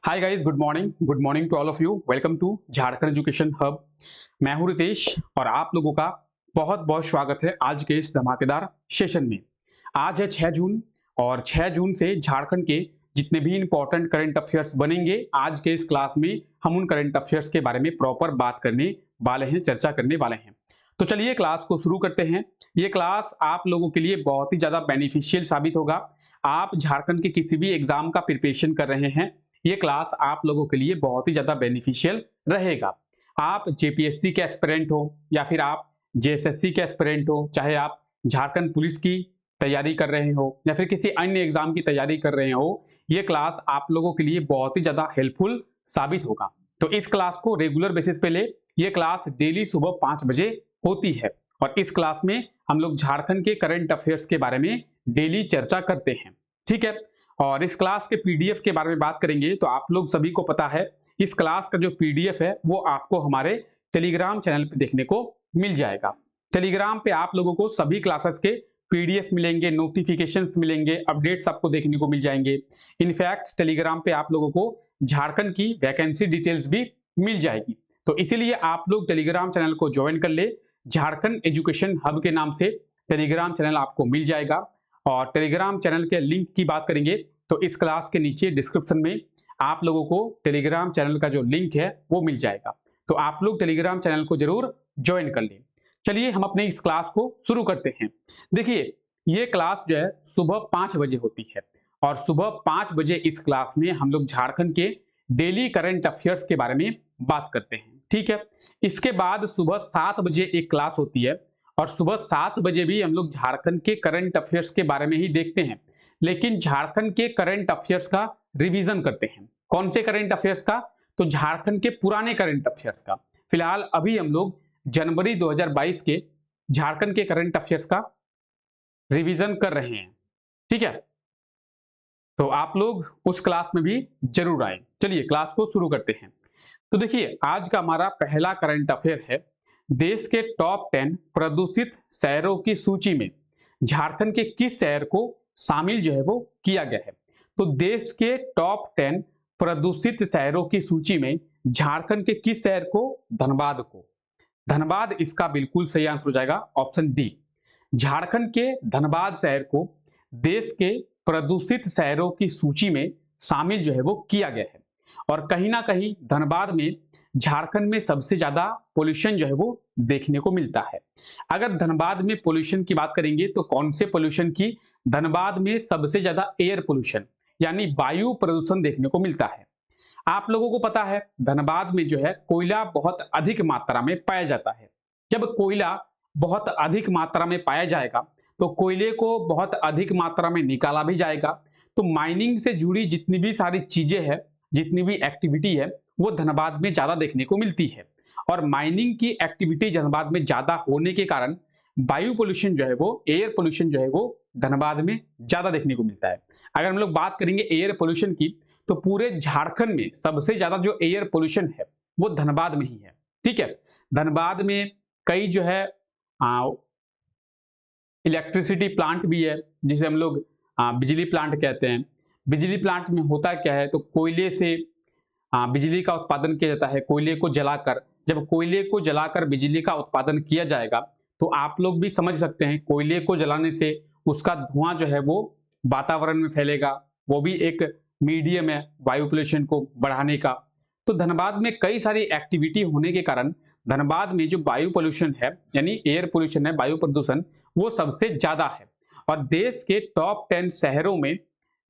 Hi guys, good morning to all of you. Welcome to Jharkhand education hub. मैं हूं रितेश और आप लोगों का बहुत बहुत स्वागत है आज के इस धमाकेदार सेशन में। आज है 6 जून और 6 जून से झारखंड के जितने भी इंपॉर्टेंट करंट अफेयर्स बनेंगे, आज के इस क्लास में हम उन करंट अफेयर्स के बारे में प्रॉपर बात करने वाले हैं, चर्चा करने वाले हैं। तो चलिए क्लास को शुरू करते हैं। ये क्लास आप लोगों के लिए बहुत ही ज्यादा बेनिफिशियल साबित होगा। आप झारखंड के किसी भी एग्जाम का प्रिपरेशन कर रहे हैं, ये क्लास आप लोगों के लिए बहुत ही ज्यादा बेनिफिशियल रहेगा। आप जेपीएससी के एस्पिरेंट हो या फिर आप जेएसएससी के एस्पिरेंट हो, चाहे आप झारखंड पुलिस की तैयारी कर रहे हो या फिर किसी अन्य एग्जाम की तैयारी कर रहे हो, ये क्लास आप लोगों के लिए बहुत ही ज्यादा हेल्पफुल साबित होगा। तो इस क्लास को रेगुलर बेसिस पे ले। ये क्लास डेली सुबह 5 बजे होती है और इस क्लास में हम लोग झारखंड के करंट अफेयर्स के बारे में डेली चर्चा करते हैं। ठीक है। और इस क्लास के पीडीएफ के बारे में बात करेंगे तो आप लोग सभी को पता है, इस क्लास का जो पीडीएफ है वो आपको हमारे टेलीग्राम चैनल पे देखने को मिल जाएगा। टेलीग्राम पे आप लोगों को सभी क्लासेस के पीडीएफ मिलेंगे, नोटिफिकेशंस मिलेंगे, अपडेट्स आपको देखने को मिल जाएंगे। इनफैक्ट टेलीग्राम पे आप लोगों को झारखंड की वैकेंसी डिटेल्स भी मिल जाएगी। तो इसीलिए आप लोग टेलीग्राम चैनल को ज्वाइन कर ले। झारखंड एजुकेशन हब के नाम से टेलीग्राम चैनल आपको मिल जाएगा। और टेलीग्राम चैनल के लिंक की बात करेंगे तो इस क्लास के नीचे डिस्क्रिप्शन में आप लोगों को टेलीग्राम चैनल का जो लिंक है वो मिल जाएगा। तो आप लोग टेलीग्राम चैनल को जरूर ज्वाइन कर लें। चलिए हम अपने इस क्लास को शुरू करते हैं। देखिए, ये क्लास जो है सुबह 5 बजे होती है और सुबह 5 बजे इस क्लास में हम लोग झारखंड के डेली करंट अफेयर्स के बारे में बात करते हैं। ठीक है। इसके बाद सुबह 7 बजे एक क्लास होती है और सुबह 7 बजे भी हम लोग झारखंड के करंट अफेयर्स के बारे में ही देखते हैं, लेकिन झारखंड के करंट अफेयर्स का रिवीजन करते हैं। कौन से करंट अफेयर्स का? तो झारखंड के पुराने करंट अफेयर्स का। फिलहाल अभी हम लोग जनवरी 2022 के झारखंड के करंट अफेयर्स का रिवीजन कर रहे हैं। ठीक है। तो आप लोग उस क्लास में भी जरूर आए। चलिए क्लास को शुरू करते हैं। तो देखिए, आज का हमारा पहला करंट अफेयर है, देश के टॉप 10 प्रदूषित शहरों की सूची में झारखंड के किस शहर को शामिल जो है वो किया गया है। तो देश के टॉप 10 प्रदूषित शहरों की सूची में झारखंड के किस शहर को? धनबाद को। धनबाद इसका बिल्कुल सही आंसर हो जाएगा, ऑप्शन डी। झारखंड के धनबाद शहर को देश के प्रदूषित शहरों की सूची में शामिल जो है वो किया गया है। और कहीं ना कहीं धनबाद में झारखंड में सबसे ज्यादा पोल्यूशन जो है वो देखने को मिलता है। अगर धनबाद में पोल्यूशन की बात करेंगे तो कौन से पोल्यूशन की? धनबाद में सबसे ज्यादा एयर पोल्यूशन यानी वायु प्रदूषण देखने को मिलता है। आप लोगों को पता है धनबाद में जो है कोयला बहुत अधिक मात्रा में पाया जाता है। जब कोयला बहुत अधिक मात्रा में पाया जाएगा तो कोयले को बहुत अधिक मात्रा में निकाला भी जाएगा। तो माइनिंग से जुड़ी जितनी भी सारी चीजें हैं, जितनी भी एक्टिविटी है, वो धनबाद में ज्यादा देखने को मिलती है। और माइनिंग की एक्टिविटी धनबाद में ज्यादा होने के कारण वायु पोल्यूशन जो है वो, एयर पोल्यूशन जो है वो धनबाद में ज्यादा देखने को मिलता है। अगर हम लोग बात करेंगे एयर पोल्यूशन की तो पूरे झारखंड में सबसे ज्यादा जो एयर पोल्यूशन है वो धनबाद में ही है। ठीक है। धनबाद में कई जो है इलेक्ट्रिसिटी प्लांट भी है, जिसे हम लोग बिजली प्लांट कहते हैं। बिजली प्लांट में होता क्या है, तो कोयले से बिजली का उत्पादन किया जाता है। कोयले को जलाकर, जब कोयले को जलाकर बिजली का उत्पादन किया जाएगा तो आप लोग भी समझ सकते हैं कोयले को जलाने से उसका धुआं जो है वो वातावरण में फैलेगा। वो भी एक मीडियम है वायु पोल्यूशन को बढ़ाने का। तो धनबाद में कई सारी एक्टिविटी होने के कारण धनबाद में जो वायु पोल्यूशन है यानी एयर पोल्यूशन है, वायु प्रदूषण, वो सबसे ज्यादा है। और देश के टॉप 10 शहरों में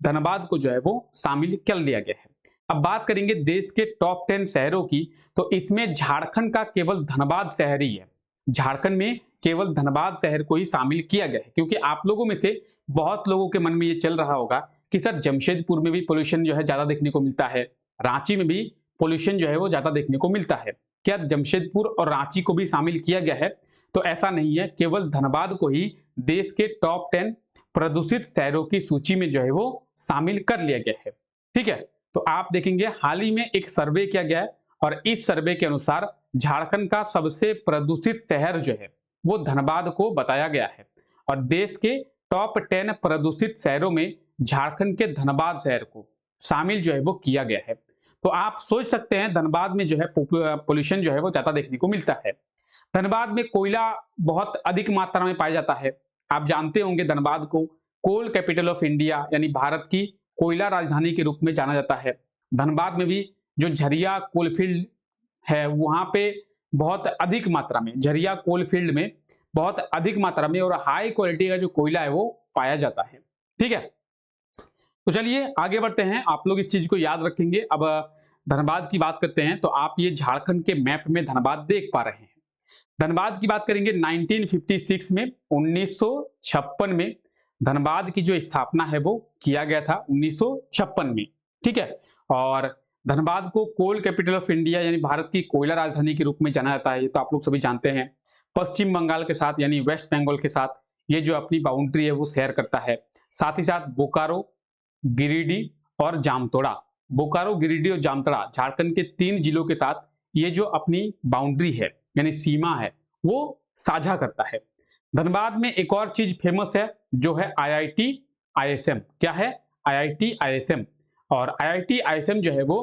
धनबाद को जो है वो शामिल कर लिया गया है। अब बात करेंगे देश के टॉप 10 शहरों की, तो इसमें झारखंड का केवल धनबाद शहर ही है। झारखंड में केवल धनबाद शहर को ही शामिल किया गया है, क्योंकि आप लोगों में से बहुत लोगों के मन में ये चल रहा होगा कि सर जमशेदपुर में भी पोल्यूशन जो है ज्यादा देखने को मिलता है, रांची में भी पोल्यूशन जो है वो ज्यादा देखने को मिलता है। क्या जमशेदपुर और रांची को भी शामिल किया गया है? तो ऐसा नहीं है, केवल धनबाद को ही देश के टॉप 10 प्रदूषित शहरों की सूची में जो है वो शामिल कर लिया गया है। ठीक है। तो आप देखेंगे हाल ही में एक सर्वे किया गया है और इस सर्वे के अनुसार झारखंड का सबसे प्रदूषित शहर जो है वो धनबाद को बताया गया है। और देश के टॉप 10 प्रदूषित शहरों में झारखंड के धनबाद शहर को शामिल जो है वो किया गया है। तो आप सोच सकते हैं धनबाद में जो है पोल्यूशन जो है वो ज्यादा देखने को मिलता है। धनबाद में कोयला बहुत अधिक मात्रा में पाया जाता है। आप जानते होंगे धनबाद को कोल कैपिटल ऑफ इंडिया यानी भारत की कोयला राजधानी के रूप में जाना जाता है। धनबाद में भी जो झरिया कोलफील्ड है वहां पे बहुत अधिक मात्रा में, झरिया कोलफील्ड में बहुत अधिक मात्रा में और हाई क्वालिटी का जो कोयला है वो पाया जाता है। ठीक है, तो चलिए आगे बढ़ते हैं। आप लोग इस चीज को याद रखेंगे। अब धनबाद की बात करते हैं तो आप ये झारखंड के मैप में धनबाद देख पा रहे हैं। धनबाद की बात करेंगे 1956 में, 1956 में धनबाद की जो स्थापना है वो किया गया था 1956 में। ठीक है, और धनबाद को कोल कैपिटल ऑफ इंडिया यानी भारत की कोयला राजधानी के रूप में जाना जाता है। ये तो आप लोग सभी जानते हैं। पश्चिम बंगाल के साथ यानी वेस्ट बंगाल के साथ ये जो अपनी बाउंड्री है वो शेयर करता है। साथ ही साथ बोकारो, गिरिडीह और जामतोड़ा, बोकारो, गिरिडीह और जामतोड़ा झारखंड के 3 जिलों के साथ ये जो अपनी बाउंड्री है यानी सीमा है वो साझा करता है। धनबाद में एक और चीज फेमस है जो है IIT ISM। क्या है? IIT ISM। और IIT ISM जो है वो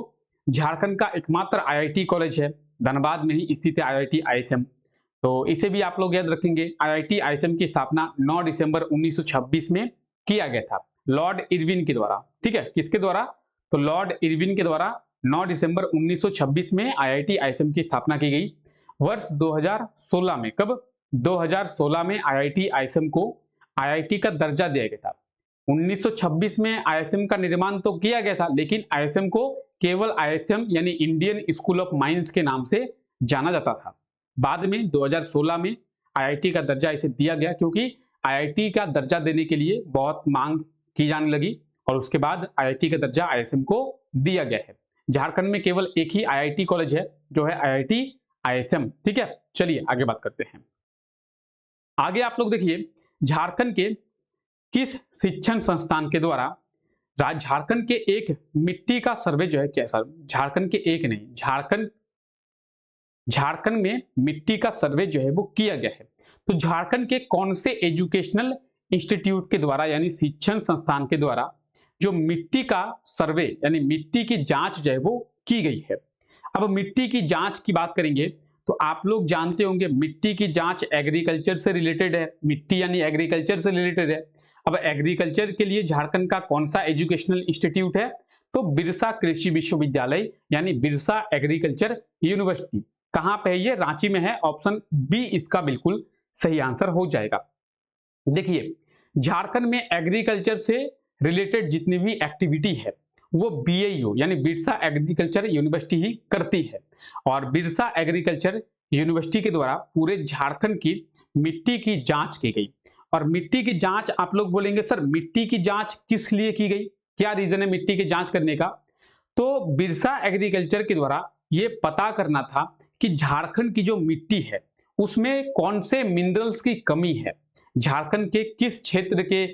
झारखंड का एकमात्र IIT कॉलेज है। धनबाद में ही स्थित है IIT ISM। तो इसे भी आप लोग याद रखेंगे। IIT ISM की स्थापना 9 दिसंबर 1926 में किया गया था लॉर्ड इरविन के द्वारा। ठीक है, किसके द्वारा? तो लॉर्ड इरविन के द्वारा 9 दिसंबर 1926 में IIT ISM की स्थापना की गई। वर्ष 2016 में, कब? 2016 में IIT ISM को IIT का दर्जा दिया गया था। 1926 में ISM का निर्माण तो किया गया था लेकिन ISM को केवल ISM यानी इंडियन स्कूल ऑफ माइंस के नाम से जाना जाता था। बाद में 2016 में IIT का दर्जा इसे दिया गया क्योंकि IIT का दर्जा देने के लिए बहुत मांग की जाने लगी और उसके बाद IIT का दर्जा ISM को दिया गया है। झारखंड में केवल एक ही IIT कॉलेज है जो है IIT ISM। ठीक है, चलिए आगे बात करते हैं। आगे आप लोग देखिए झारखंड के किस शिक्षण संस्थान के द्वारा झारखंड के एक मिट्टी का सर्वे जो है, कैसा? झारखंड के एक नहीं, झारखंड में मिट्टी का सर्वे जो है वो किया गया है। तो झारखंड के कौन से एजुकेशनल इंस्टीट्यूट के द्वारा यानी शिक्षण संस्थान के द्वारा जो मिट्टी का सर्वे यानी मिट्टी की जांच जो है वो की गई है? अब मिट्टी की जांच की बात करेंगे तो आप लोग जानते होंगे मिट्टी की जांच एग्रीकल्चर से रिलेटेड है। मिट्टी यानी एग्रीकल्चर से रिलेटेड है। अब एग्रीकल्चर के लिए झारखंड का कौन सा एजुकेशनल इंस्टीट्यूट है? तो बिरसा कृषि विश्वविद्यालय यानी बिरसा एग्रीकल्चर यूनिवर्सिटी। कहां पे है ये? रांची में है। ऑप्शन बी इसका बिल्कुल सही आंसर हो जाएगा। देखिए झारखंड में एग्रीकल्चर से रिलेटेड जितनी भी एक्टिविटी है वो BIU यानी बिरसा एग्रीकल्चर यूनिवर्सिटी ही करती है और बिरसा एग्रीकल्चर यूनिवर्सिटी के द्वारा पूरे झारखंड की मिट्टी की जांच की गई। और मिट्टी की जांच, आप लोग बोलेंगे सर मिट्टी की जांच किस लिए की गई, क्या रीजन है मिट्टी की जांच करने का? तो बिरसा एग्रीकल्चर के द्वारा ये पता करना था कि झारखंड की जो मिट्टी है उसमें कौन से मिनरल्स की कमी है, झारखंड के किस क्षेत्र के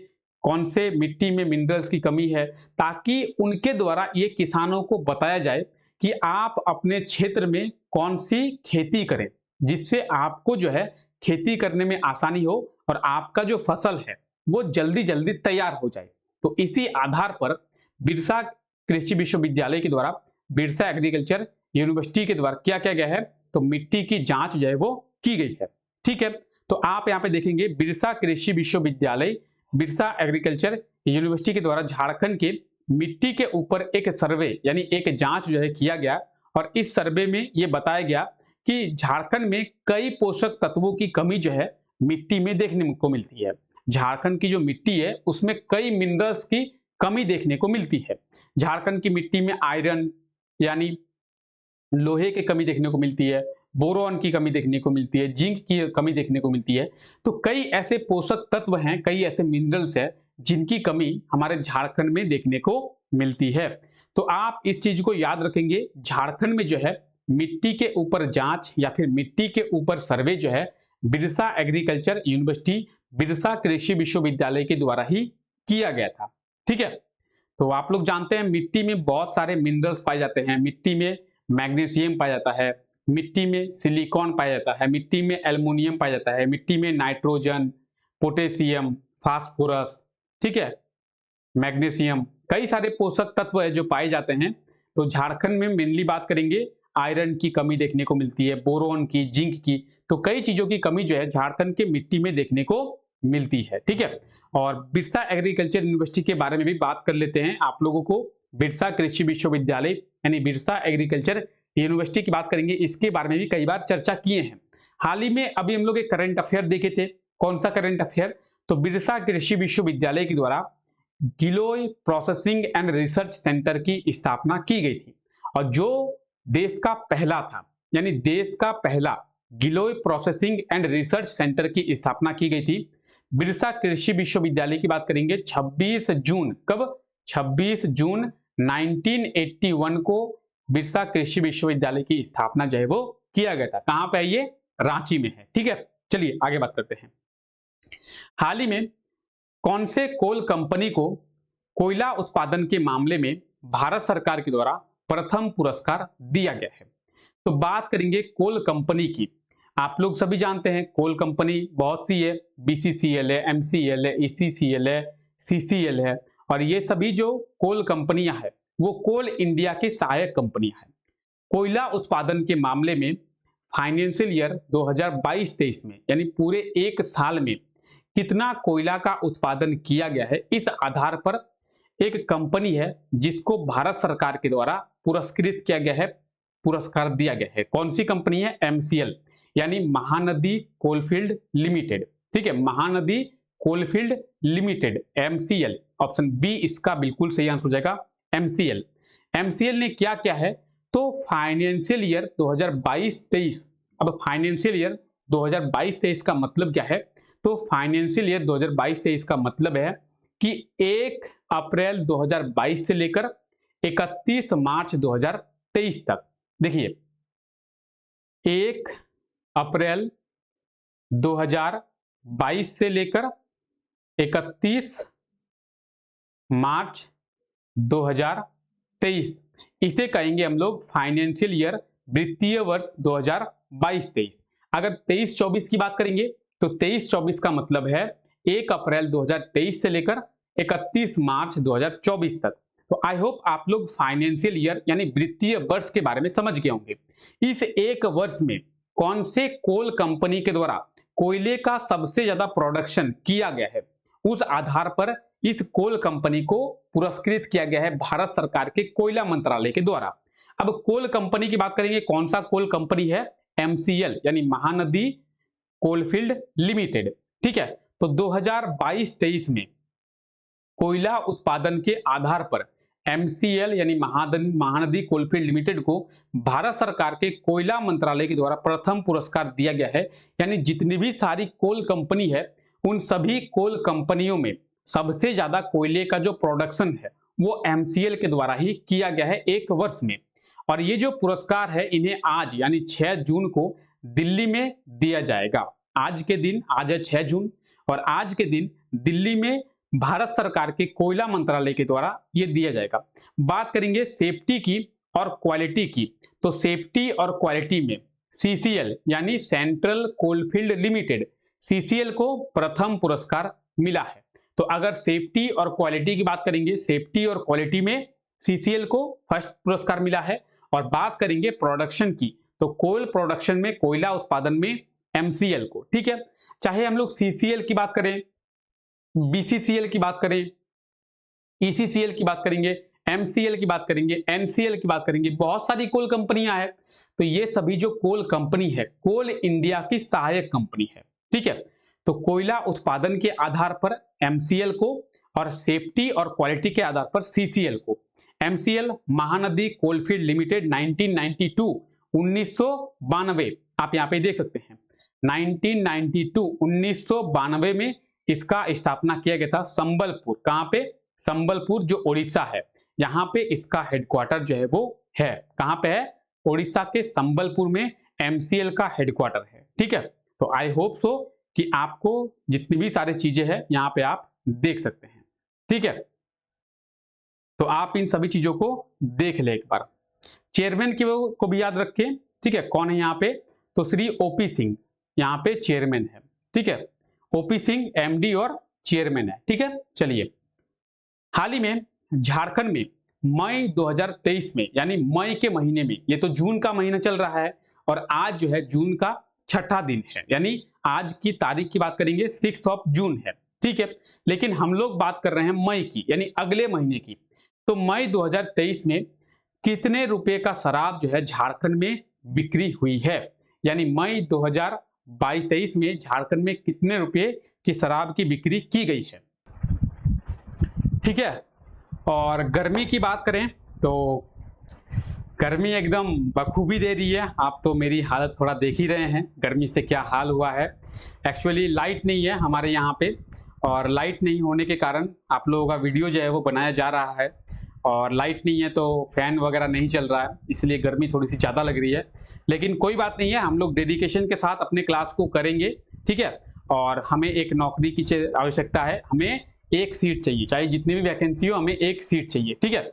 कौन से मिट्टी में मिनरल्स की कमी है, ताकि उनके द्वारा ये किसानों को बताया जाए कि आप अपने क्षेत्र में कौन सी खेती करें जिससे आपको जो है खेती करने में आसानी हो और आपका जो फसल है वो जल्दी जल्दी तैयार हो जाए। तो इसी आधार पर बिरसा कृषि विश्वविद्यालय के द्वारा बिरसा एग्रीकल्चर यूनिवर्सिटी के द्वारा क्या किया गया है? तो मिट्टी की जांच जो है वो की गई है। ठीक है, तो आप यहाँ पे देखेंगे बिरसा कृषि विश्वविद्यालय बिरसा एग्रीकल्चर यूनिवर्सिटी के द्वारा झारखंड के मिट्टी के ऊपर एक सर्वे यानी एक जांच जो है किया गया और इस सर्वे में ये बताया गया कि झारखंड में कई पोषक तत्वों की कमी जो है मिट्टी में देखने को मिलती है। झारखंड की जो मिट्टी है उसमें कई मिनरल्स की कमी देखने को मिलती है। झारखंड की मिट्टी में आयरन यानी लोहे की कमी देखने को मिलती है, बोरोन की कमी देखने को मिलती है, जिंक की कमी देखने को मिलती है। तो कई ऐसे पोषक तत्व हैं, कई ऐसे मिनरल्स हैं जिनकी कमी हमारे झारखंड में देखने को मिलती है। तो आप इस चीज को याद रखेंगे, झारखंड में जो है मिट्टी के ऊपर जांच या फिर मिट्टी के ऊपर सर्वे जो है बिरसा एग्रीकल्चर यूनिवर्सिटी बिरसा कृषि विश्वविद्यालय के द्वारा ही किया गया था। ठीक है, तो आप लोग जानते हैं मिट्टी में बहुत सारे मिनरल्स पाए जाते हैं। मिट्टी में मैग्नीशियम पाया जाता है, मिट्टी में सिलिकॉन पाया जाता है, मिट्टी में एल्युमिनियम पाया जाता है, मिट्टी में नाइट्रोजन, पोटेशियम, फास्फोरस, ठीक है, मैग्नीशियम, कई सारे पोषक तत्व है जो पाए जाते हैं तो झारखंड में मेनली बात करेंगे आयरन की कमी देखने को मिलती है, बोरोन की, जिंक की, तो कई चीजों की कमी जो है झारखंड के मिट्टी में देखने को मिलती है। ठीक है, और बिरसा एग्रीकल्चर यूनिवर्सिटी के बारे में भी बात कर लेते हैं आप लोगों को। बिरसा कृषि विश्वविद्यालय यानी बिरसा एग्रीकल्चर यूनिवर्सिटी की बात करेंगे, इसके बारे में भी कई बार चर्चा किए हैं। हाल ही में अभी हम लोग एक करंट अफेयर देखे थे। कौन सा करंट अफेयर? तो बिरसा कृषि विश्वविद्यालय के द्वारा गिलोय प्रोसेसिंग एंड रिसर्च सेंटर की स्थापना की गई थी, और जो देश का पहला था, यानी देश का पहला गिलोय प्रोसेसिंग एंड रिसर्च सेंटर की स्थापना की गई थी बिरसा कृषि विश्वविद्यालय की बात करेंगे 26 जून, कब? 26 जून 1981 को बिरसा कृषि विश्वविद्यालय की स्थापना जो है वो किया गया था। कहां पे है ये? रांची में है। ठीक है, चलिए आगे बात करते हैं। हाल ही में कौन से कोल कंपनी को कोयला उत्पादन के मामले में भारत सरकार के द्वारा प्रथम पुरस्कार दिया गया है? तो बात करेंगे कोल कंपनी की। आप लोग सभी जानते हैं कोल कंपनी बहुत सी है, बीसीसीएल है, एमसीएल है, ईसीसीएल है, सीसीएल है, और ये सभी जो कोल कंपनियां हैं वो कोल इंडिया की सहायक कंपनियां हैं। कोयला उत्पादन के मामले में फाइनेंशियल ईयर 2022-23 में, यानी पूरे एक साल में कितना कोयला का उत्पादन किया गया है, इस आधार पर एक कंपनी है जिसको भारत सरकार के द्वारा पुरस्कृत किया गया है, पुरस्कार दिया गया है। कौन सी कंपनी है? एमसीएल, यानी महानदी कोलफील्ड लिमिटेड। ठीक है, Mahanadi coalfield limited, MCL. Option B इसका बिल्कुल सही आंसर हो जाएगा, एमसीएल। एमसीएल ने क्या किया है? तो फाइनेंशियल ईयर 2022-23, अब फाइनेंशियल ईयर 2022-23 का मतलब क्या है? तो फाइनेंशियल ईयर 2022-23 का मतलब है कि 1 अप्रैल 2022 से लेकर 31 मार्च 2023 तक। देखिए, 1 अप्रैल 2022 से लेकर 31 मार्च 2023, इसे कहेंगे हम लोग फाइनेंशियल ईयर, वित्तीय वर्ष 2022-23। अगर 23-24 की बात करेंगे तो 23-24 का मतलब है 1 अप्रैल 2023 से लेकर 31 मार्च 2024 तक। तो आई होप आप लोग फाइनेंशियल ईयर यानी वित्तीय वर्ष के बारे में समझ गए होंगे। इस एक वर्ष में कौन से कोल कंपनी के द्वारा कोयले का सबसे ज्यादा प्रोडक्शन किया गया है, उस आधार पर इस कोल कंपनी को पुरस्कृत किया गया है भारत सरकार के कोयला मंत्रालय के द्वारा। अब कोल कंपनी की बात करेंगे, कौन सा कोल कंपनी है? एमसीएल, यानी महानदी कोलफील्ड लिमिटेड। ठीक है, तो 2022-23 में कोयला उत्पादन के आधार पर एमसीएल यानी महानदी कोलफील्ड लिमिटेड को भारत सरकार के कोयला मंत्रालय के द्वारा प्रथम पुरस्कार दिया गया है। यानी जितनी भी सारी कोल कंपनी है उन सभी कोल कंपनियों में सबसे ज्यादा कोयले का जो प्रोडक्शन है वो एमसीएल के द्वारा ही किया गया है एक वर्ष में। और ये जो पुरस्कार है इन्हें आज यानी 6 जून को दिल्ली में दिया जाएगा। आज के दिन, आज है 6 जून, और आज के दिन दिल्ली में भारत सरकार के कोयला मंत्रालय के द्वारा ये दिया जाएगा। बात करेंगे सेफ्टी की और क्वालिटी की, तो सेफ्टी और क्वालिटी में सीसीएल यानी सेंट्रल कोलफील्ड लिमिटेड, सीसीएल को प्रथम पुरस्कार मिला है। तो अगर सेफ्टी और क्वालिटी की बात करेंगे, सेफ्टी और क्वालिटी में सीसीएल को फर्स्ट पुरस्कार मिला है। और बात करेंगे प्रोडक्शन की, तो कोल प्रोडक्शन में, कोयला उत्पादन में एमसीएल को। ठीक है, चाहे हम लोग सीसीएल की बात करें, बीसीसीएल की बात करें, ईसीसीएल की बात करेंगे, एमसीएल की बात करेंगे, एनसीएल की बात करेंगे, बहुत सारी कोल कंपनियां हैं। तो ये सभी जो कोल कंपनी है कोल इंडिया की सहायक कंपनी है। ठीक है, तो कोयला उत्पादन के आधार पर एमसीएल को और सेफ्टी और क्वालिटी के आधार पर सीसीएल को। एमसीएल महानदी कोलफील्ड लिमिटेड 1992 आप यहाँ पे देख सकते हैं 1992 में इसका स्थापना किया गया था संबलपुर। कहां पे? संबलपुर जो ओडिशा है, यहाँ पे इसका हेडक्वार्टर जो है वो है। कहां पे है? ओडिशा के संबलपुर में एमसीएल का हेडक्वार्टर है। ठीक है, तो आई होप सो कि आपको जितनी भी सारी चीजें हैं यहाँ पे आप देख सकते हैं। ठीक है, तो आप इन सभी चीजों को देख ले एक बार। चेयरमैन को भी याद रखें। ठीक है, कौन है यहाँ पे? तो श्री ओपी सिंह यहाँ पे चेयरमैन है। ठीक है, ओपी सिंह एमडी और चेयरमैन है। ठीक है, चलिए, हाल ही में झारखंड में मई 2023 में, यानी मई के महीने में, ये तो जून का महीना चल रहा है और आज जो है जून का छठा दिन है, यानी आज की तारीख की बात करेंगे 6 जून है, ठीक है। लेकिन हम लोग बात कर रहे हैं मई की, यानी अगले महीने की। तो मई 2023 में कितने रुपए का शराब जो है झारखंड में बिक्री हुई है, यानी मई 2022-23 में झारखंड में कितने रुपए की शराब की बिक्री की गई है, ठीक है। और गर्मी की बात करें तो गर्मी एकदम बखूबी दे रही है। आप तो मेरी हालत थोड़ा देख ही रहे हैं, गर्मी से क्या हाल हुआ है। एक्चुअली लाइट नहीं है हमारे यहाँ पे, और लाइट नहीं होने के कारण आप लोगों का वीडियो जो है वो बनाया जा रहा है, और लाइट नहीं है तो फैन वगैरह नहीं चल रहा है, इसलिए गर्मी थोड़ी सी ज़्यादा लग रही है। लेकिन कोई बात नहीं है, हम लोग डेडिकेशन के साथ अपने क्लास को करेंगे, ठीक है। और हमें एक नौकरी की आवश्यकता है, हमें एक सीट चाहिए, चाहे जितनी भी वैकेंसी हो, हमें एक सीट चाहिए, ठीक है।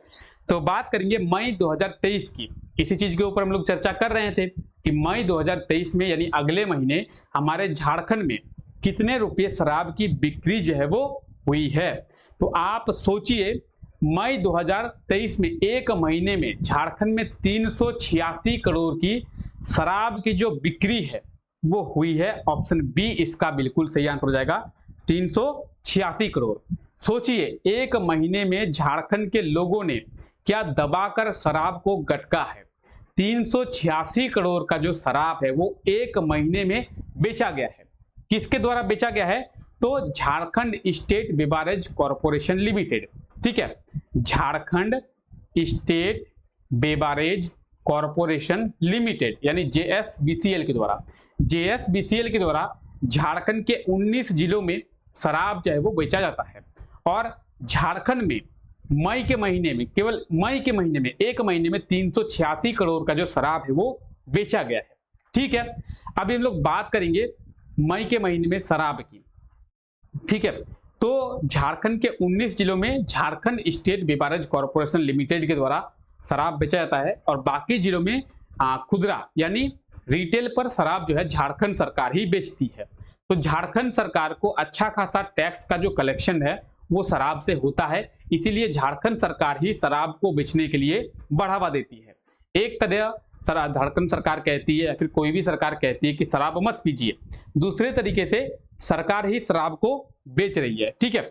तो बात करेंगे मई 2023 की। इसी चीज के ऊपर हम लोग चर्चा कर रहे थे कि मई 2023 में, यानी अगले महीने, हमारे झारखंड में कितने रुपये शराब की बिक्री जो है वो हुई है। तो आप सोचिए, मई 2023 में एक महीने में झारखंड में 386 करोड़ की शराब की जो बिक्री है वो हुई है। ऑप्शन बी इसका बिल्कुल सही आंसर हो जाएगा, 386 करोड़। सोचिए, एक महीने में झारखंड के लोगों ने क्या दबाकर शराब को गटका है। 386 करोड़ का जो शराब है वो एक महीने में बेचा गया है। किसके द्वारा बेचा गया है? तो Jharkhand state beverage corporation limited, ठीक है। Jharkhand state beverage corporation limited, यानी JSBCL के द्वारा, JSBCL के द्वारा झारखंड के 19 जिलों में शराब जो है वो बेचा जाता है। और झारखंड में मई के महीने में, केवल मई के महीने में, एक महीने में 386 करोड़ का जो शराब है वो बेचा गया है, ठीक है। अभी हम लोग बात करेंगे मई के महीने में शराब की, ठीक है। तो झारखंड के 19 जिलों में Jharkhand state beverage corporation limited के द्वारा शराब बेचा जाता है, और बाकी जिलों में खुदरा यानी रिटेल पर शराब जो है झारखंड सरकार ही बेचती है। तो झारखंड सरकार को अच्छा खासा टैक्स का जो कलेक्शन है वो शराब से होता है, इसीलिए झारखंड सरकार ही शराब को बेचने के लिए बढ़ावा देती है। एक तरह झारखंड सरकार कहती है, या फिर कोई भी सरकार कहती है कि शराब मत पीजिए, दूसरे तरीके से सरकार ही शराब को बेच रही है, ठीक है।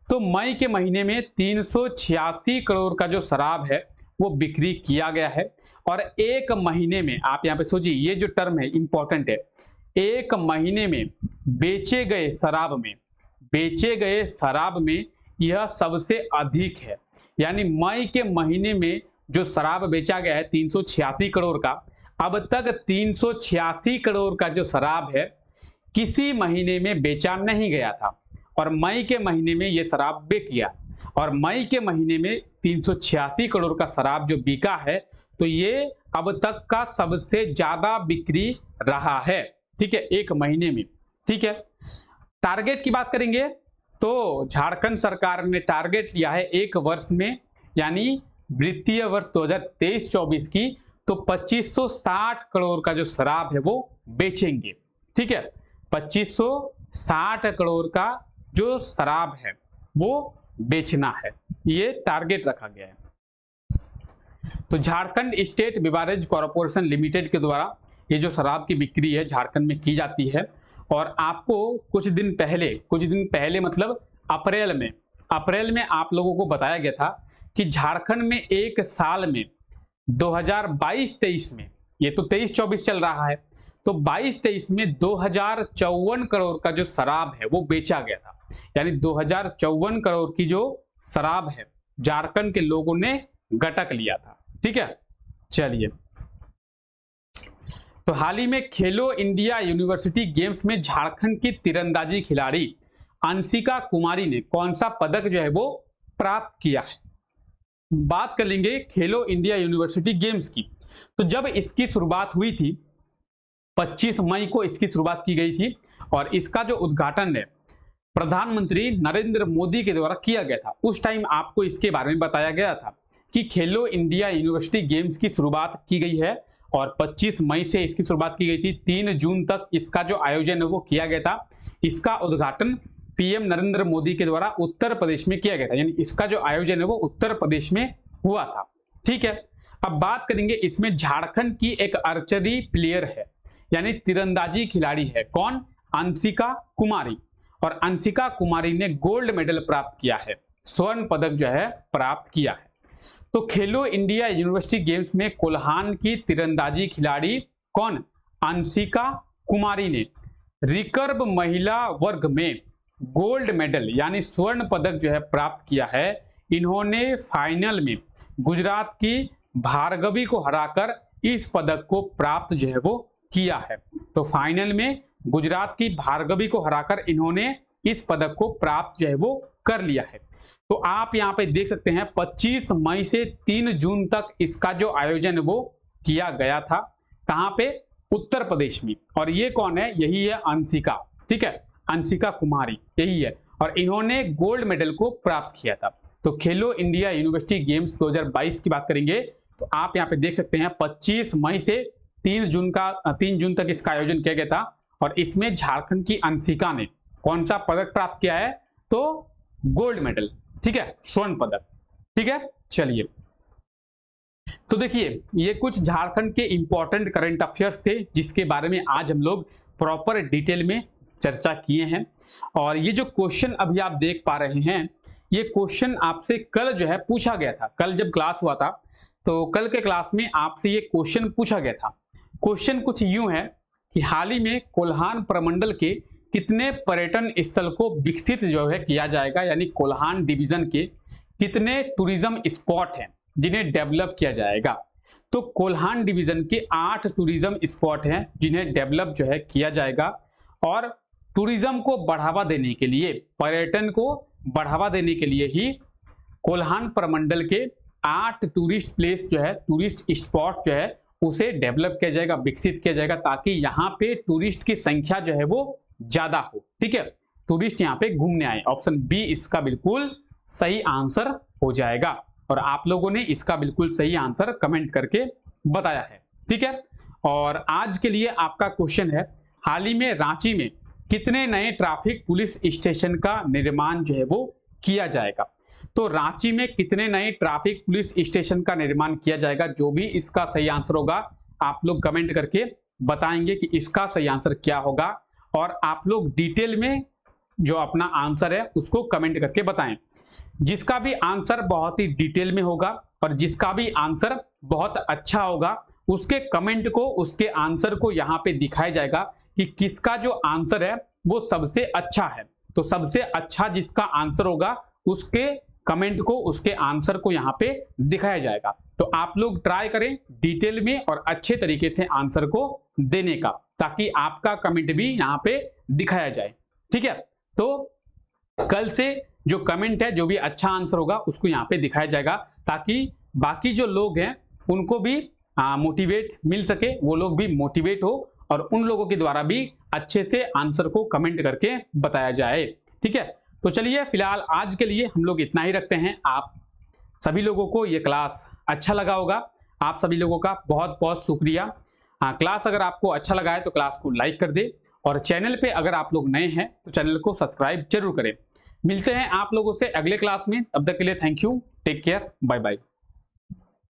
तो मई के महीने में 386 करोड़ का जो शराब है वो बिक्री किया गया है। और एक महीने में, आप यहाँ पे सोचिए, ये जो टर्म है इंपॉर्टेंट है, एक महीने में बेचे गए शराब में यह सबसे अधिक है। यानी मई के महीने में जो शराब बेचा गया है 386 करोड़ का, अब तक 386 करोड़ का जो शराब है किसी महीने में बेचा नहीं गया था, और मई के महीने में यह शराब बिक गया। और मई के महीने में 386 करोड़ का शराब जो बिका है, तो ये अब तक का सबसे ज्यादा बिक्री रहा है, ठीक है, एक महीने में, ठीक है। टारगेट की बात करेंगे तो झारखंड सरकार ने टारगेट लिया है एक वर्ष में, यानी वित्तीय वर्ष 2023-24 की, तो 2560 करोड़ का जो शराब है वो बेचेंगे, ठीक है। 2560 करोड़ का जो शराब है वो बेचना है, ये टारगेट रखा गया है। तो Jharkhand state beverage corporation limited के द्वारा ये जो शराब की बिक्री है झारखंड में की जाती है। और आपको कुछ दिन पहले मतलब अप्रैल में आप लोगों को बताया गया था कि झारखंड में एक साल में 2022-23 में, ये तो 23-24 चल रहा है, तो 22-23 में 2054 करोड़ का जो शराब है वो बेचा गया था। यानी 2054 करोड़ की जो शराब है झारखंड के लोगों ने गटक लिया था, ठीक है। चलिए, तो हाल ही में खेलो इंडिया यूनिवर्सिटी गेम्स में झारखंड की तीरंदाजी खिलाड़ी अंशिका कुमारी ने कौन सा पदक जो है वो प्राप्त किया है। बात कर लेंगे खेलो इंडिया यूनिवर्सिटी गेम्स की। तो जब इसकी शुरुआत हुई थी, 25 मई को इसकी शुरुआत की गई थी, और इसका जो उद्घाटन है प्रधानमंत्री नरेंद्र मोदी के द्वारा किया गया था। उस टाइम आपको इसके बारे में बताया गया था कि खेलो इंडिया यूनिवर्सिटी गेम्स की शुरुआत की गई है, और 25 मई से इसकी शुरुआत की गई थी। 3 जून तक इसका जो आयोजन है वो किया गया था। इसका उद्घाटन पीएम नरेंद्र मोदी के द्वारा उत्तर प्रदेश में किया गया था, यानी इसका जो आयोजन है वो उत्तर प्रदेश में हुआ था। ठीक है, अब बात करेंगे इसमें झारखंड की एक आर्चरी प्लेयर है, यानी तीरंदाजी खिलाड़ी है। कौन? अंशिका कुमारी। और अंशिका कुमारी ने गोल्ड मेडल प्राप्त किया है, स्वर्ण पदक जो है प्राप्त किया है। तो खेलो इंडिया यूनिवर्सिटी गेम्स में कोल्हान की तीरंदाजी खिलाड़ी कौन? अंशिका कुमारी ने रिकर्व महिला वर्ग में गोल्ड मेडल यानी स्वर्ण पदक जो है प्राप्त किया है। इन्होंने फाइनल में गुजरात की भार्गवी को हराकर इस पदक को प्राप्त जो है वो किया है। तो फाइनल में गुजरात की भार्गवी को हराकर इन्होंने इस पदक को प्राप्त जो है वो कर लिया है। तो आप यहाँ पे देख सकते हैं 25 मई से 3 जून तक इसका जो आयोजन वो किया गया था। कहाँ पे? उत्तर प्रदेश में। और ये कौन है? यही है अंशिका। ठीक है, अंशिका कुमारी यही है, और इन्होंने गोल्ड मेडल को प्राप्त किया था। तो खेलो इंडिया यूनिवर्सिटी गेम्स 2022 की बात करेंगे तो आप यहाँ पे देख सकते हैं 25 मई से 3 जून तक इसका आयोजन किया गया था। और इसमें झारखंड की अंशिका ने कौन सा पदक प्राप्त किया है? तो गोल्ड मेडल। ठीक है, स्वर्ण पदक। ठीक है, चलिए तो देखिए ये कुछ झारखंड के इंपॉर्टेंट करंट अफेयर्स थे जिसके बारे में आज हम लोग प्रॉपर डिटेल में चर्चा किए हैं। और ये जो क्वेश्चन अभी आप देख पा रहे हैं, ये क्वेश्चन आपसे कल जो है पूछा गया था। कल जब क्लास हुआ था तो कल के क्लास में आपसे ये क्वेश्चन पूछा गया था। क्वेश्चन कुछ यूं है कि हाल ही में कोल्हान प्रमंडल के कितने पर्यटन स्थल को विकसित जो है किया जाएगा, यानी कोल्हान डिवीजन के कितने टूरिज्म स्पॉट हैं जिन्हें डेवलप किया जाएगा। तो कोल्हान डिवीजन के 8 टूरिज्म स्पॉट हैं जिन्हें डेवलप जो है किया जाएगा। और टूरिज्म को बढ़ावा देने के लिए, पर्यटन को बढ़ावा देने के लिए ही कोल्हान प्रमंडल के 8 टूरिस्ट प्लेस जो है, टूरिस्ट स्पॉट जो है उसे डेवलप किया जाएगा, विकसित किया जाएगा, ताकि यहाँ पे टूरिस्ट की संख्या जो है वो ज्यादा हो। ठीक है, टूरिस्ट यहाँ पे घूमने आए। ऑप्शन बी इसका बिल्कुल सही आंसर हो जाएगा। और आप लोगों ने इसका बिल्कुल सही आंसर कमेंट करके बताया है। ठीक है, और आज के लिए आपका क्वेश्चन है, हाल ही में रांची में कितने नए ट्रैफिक पुलिस स्टेशन का निर्माण जो है वो किया जाएगा। तो रांची में कितने नए ट्रैफिक पुलिस स्टेशन का निर्माण किया जाएगा? जो भी इसका सही आंसर होगा आप लोग कमेंट करके बताएंगे कि इसका सही आंसर क्या होगा। और आप लोग डिटेल में जो अपना आंसर है उसको कमेंट करके बताएं। जिसका भी आंसर बहुत ही डिटेल में होगा और जिसका भी आंसर बहुत अच्छा होगा, उसके कमेंट को, उसके आंसर को यहाँ पे दिखाया जाएगा कि किसका जो आंसर है वो सबसे अच्छा है। तो सबसे अच्छा जिसका आंसर होगा उसके कमेंट को, उसके आंसर को यहाँ पे दिखाया जाएगा। तो आप लोग ट्राई करें डिटेल में और अच्छे तरीके से आंसर को देने का, ताकि आपका कमेंट भी यहाँ पे दिखाया जाए। ठीक है, तो कल से जो कमेंट है, जो भी अच्छा आंसर होगा उसको यहाँ पे दिखाया जाएगा, ताकि बाकी जो लोग हैं उनको भी मोटिवेट मिल सके, वो लोग भी मोटिवेट हो और उन लोगों के द्वारा भी अच्छे से आंसर को कमेंट करके बताया जाए। ठीक है, तो चलिए फिलहाल आज के लिए हम लोग इतना ही रखते हैं। आप सभी लोगों को ये क्लास अच्छा लगा होगा, आप सभी लोगों का बहुत बहुत शुक्रिया। क्लास अगर आपको अच्छा लगा है तो क्लास को लाइक कर दे, और चैनल पे अगर आप लोग नए हैं तो चैनल को सब्सक्राइब जरूर करें। मिलते हैं आप लोगों से अगले क्लास में, तब तक के लिए thank you, take care, bye bye.